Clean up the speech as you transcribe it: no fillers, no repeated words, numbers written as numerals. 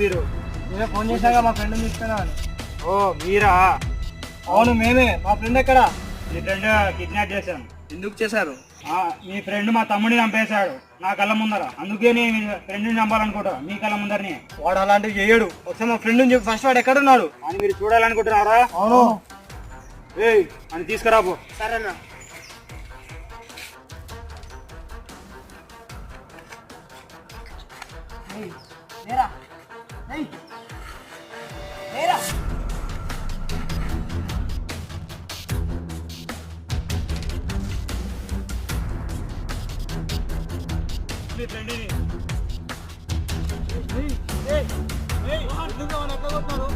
మీరు నేనే ఫోన్ చేశాక మా ఫ్రెండ్ని తీసుకున్నా అని. ఓ మీరా? అవును మేమే. మా ఫ్రెండ్ ఎక్కడ? మీ ఫ్రెండ్ కిడ్నాప్ చేశాను. ఎందుకు చేశారు? మీ ఫ్రెండ్ మా తమ్ముడిని చంపేశాడు నా కళ్ళ ముందర. అందుకే నేను మీ ఫ్రెండ్ని చంపాలనుకుంటా మీ కళ్ళ ముందరని. వాడు అలాంటివి చేయడు. ఒకసారి మా ఫ్రెండ్ చెప్పి ఫస్ట్ వాడు ఎక్కడ ఉన్నాడు అని మీరు చూడాలనుకుంటున్నారా? అవును. ఏయ్ అని తీసుకురాబో. సరేనా? మీ ఫ్రెండ్ని ఎట్లా కొట్టారు?